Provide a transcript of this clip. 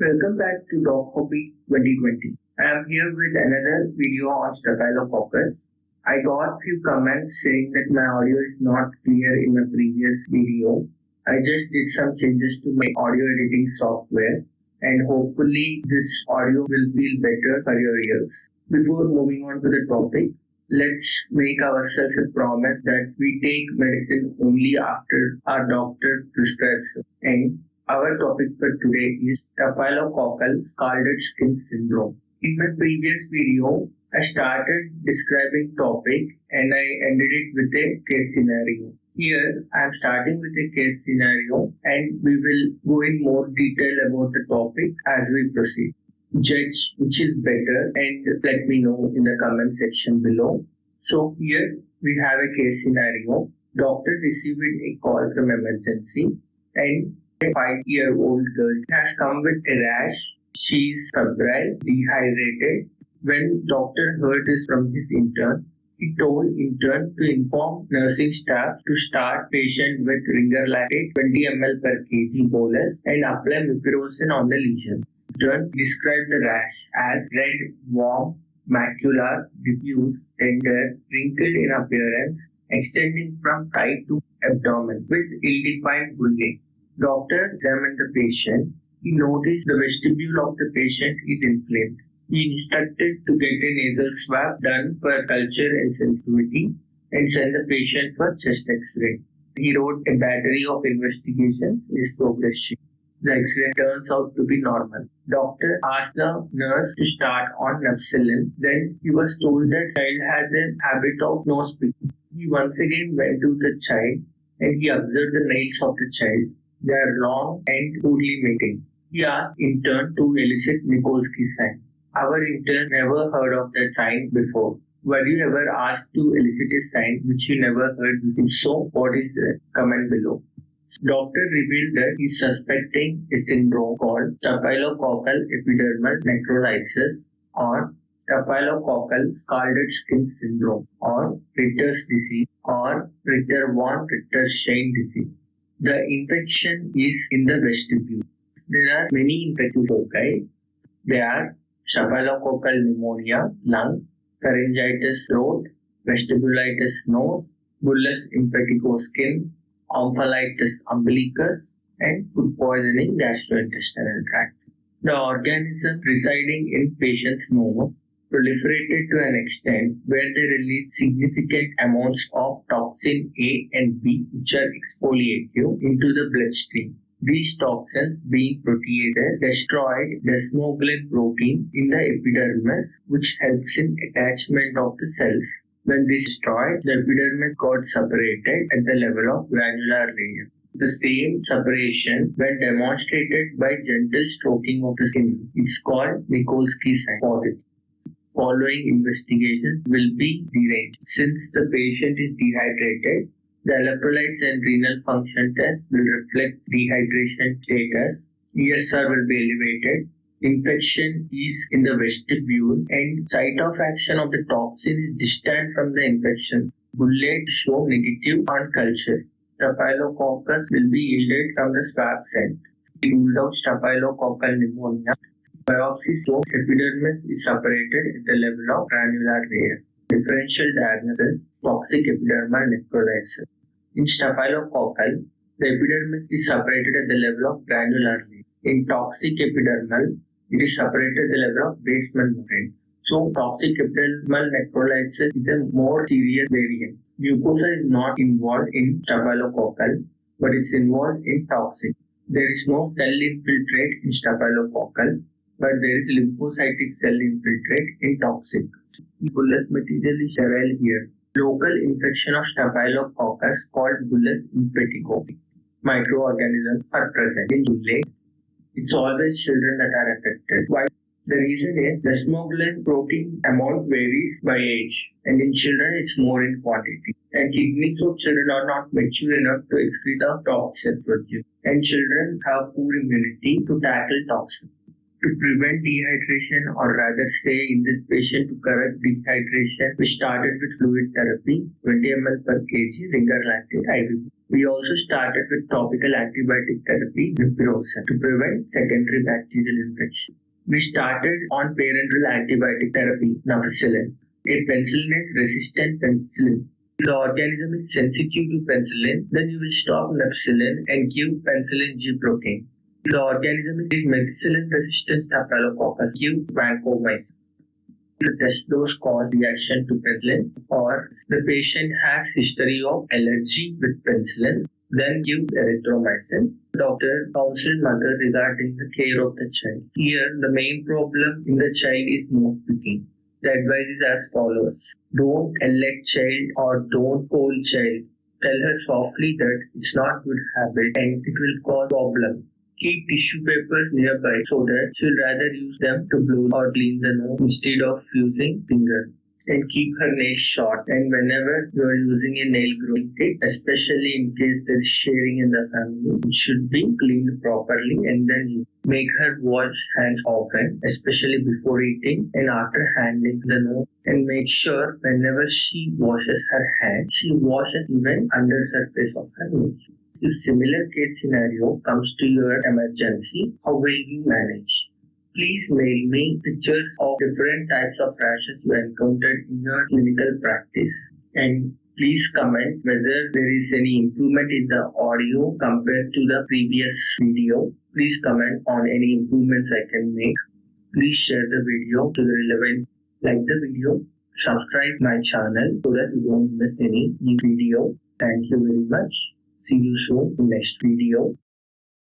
Welcome back to Doc Hobby 2020. I am here with another video on Staphylococcus. I got few comments saying that my audio is not clear in my previous video. I just did some changes to my audio editing software and hopefully this audio will feel better for your ears. Before moving on to the topic, let's make ourselves a promise that we take medicine only after our doctor prescribes it. And our topic for today is staphylococcal scalded skin syndrome. In my previous video, I started describing topic and I ended it with a case scenario. Here, I am starting with a case scenario and we will go in more detail about the topic as we proceed. Judge which is better and let me know in the comment section below. So here we have a case scenario. Doctor received a call from emergency and a 5-year-old girl has come with a rash. She is febrile, dehydrated. When doctor heard this from his intern, he told intern to inform nursing staff to start patient with ringer lactate 20 ml per kg bolus and apply mupirocin on the lesion. Intern described the rash as red, warm, macular, diffuse, tender, wrinkled in appearance, extending from thigh to abdomen with ill-defined bullae. Doctor examined the patient. He noticed the vestibule of the patient is inflamed. He instructed to get a nasal swab done for culture and sensitivity and send the patient for chest X-ray. He wrote a battery of investigations in his progress sheet. The X-ray turns out to be normal. Doctor asked the nurse to start on Nafcillin. Then he was told that child has a habit of nose picking. He once again went to the child and he observed the nails of the child. They are long and poorly mating. He asked intern to elicit Nikolsky sign. Our intern never heard of that sign before. Were you ever asked to elicit a sign which you never heard? If so, what is the comment below? Doctor revealed that he is suspecting a syndrome called staphylococcal epidermal necrolysis or staphylococcal scalded skin syndrome or Ritter's disease or Ritter von Ritter-Stein disease. The infection is in the vestibule. There are many infective foci. They are staphylococcal pneumonia, lung, pharyngitis, throat, vestibulitis, nose, bullous impetigo, skin, omphalitis umbilicus, and food poisoning gastrointestinal tract. The organism residing in patient's nose proliferated to an extent where they release significant amounts of toxin A and B which are exfoliative into the bloodstream. These toxins, being proteases, destroyed desmoglein protein in the epidermis which helps in attachment of the cells. When this destroyed, the epidermis got separated at the level of granular layer. The same separation, when demonstrated by gentle stroking of the skin, is called Nikolsky sign positive. Following investigations will be deranged. Since the patient is dehydrated, the electrolytes and renal function test will reflect dehydration status. ESR will be elevated. Infection is in the vestibule and site of action of the toxin is distant from the infection. Bullae show negative on culture. Staphylococcus will be yielded from the swab scent. We ruled out staphylococcal pneumonia. Biopsy shows epidermis is separated at the level of granular layer. Differential diagnosis: toxic epidermal necrolysis. In staphylococcal, the epidermis is separated at the level of granular layer. In toxic epidermal, it is separated at the level of basement membrane. So, toxic epidermal necrolysis is a more serious variant. Mucosa is not involved in staphylococcal, but it's involved in toxic. There is no cell infiltrate in staphylococcal, but there is lymphocytic cell infiltrate in toxic. Bullous material is sterile here. Local infection of staphylococcus called bullous impetigo. Microorganisms are present in bullae. It's always children that are affected. Why? The reason is desmoglein protein amount varies by age, and in children it's more in quantity. And kidneys of children are not mature enough to excrete the toxin produced, and children have poor immunity to tackle toxins. To prevent dehydration, or rather say in this patient to correct dehydration, we started with fluid therapy, 20 ml per kg, ringer-lactate IV. We also started with topical antibiotic therapy, mupirocin, to prevent secondary bacterial infection. We started on parenteral antibiotic therapy, ampicillin. A penicillin is resistant penicillin. If the organism is sensitive to penicillin, then you will stop ampicillin and give penicillin G blockade. If the organism is methicillin-resistant staphylococcus, give vancomycin. The test dose cause reaction to penicillin, or the patient has history of allergy with penicillin, then give erythromycin. Doctor counsel mother regarding the care of the child. Here, the main problem in the child is nose picking. The advice is as follows. Don't elect child or don't scold child. Tell her softly that it's not good habit and it will cause problem. Keep tissue papers nearby so that she'll rather use them to blow or clean the nose instead of using finger. And keep her nails short. And whenever you are using a nail grooming kit, especially in case there is sharing in the family, it should be cleaned properly, and then you make her wash hands often, especially before eating and after handling the nose. And make sure whenever she washes her hands, she washes even under surface of her nails. If similar case scenario comes to your emergency, how will you manage? Please mail me pictures of different types of rashes you encountered in your clinical practice. And please comment whether there is any improvement in the audio compared to the previous video. Please comment on any improvements I can make. Please share the video to the relevant. Like the video, subscribe my channel so that you don't miss any new video. Thank you very much. See you soon in next video.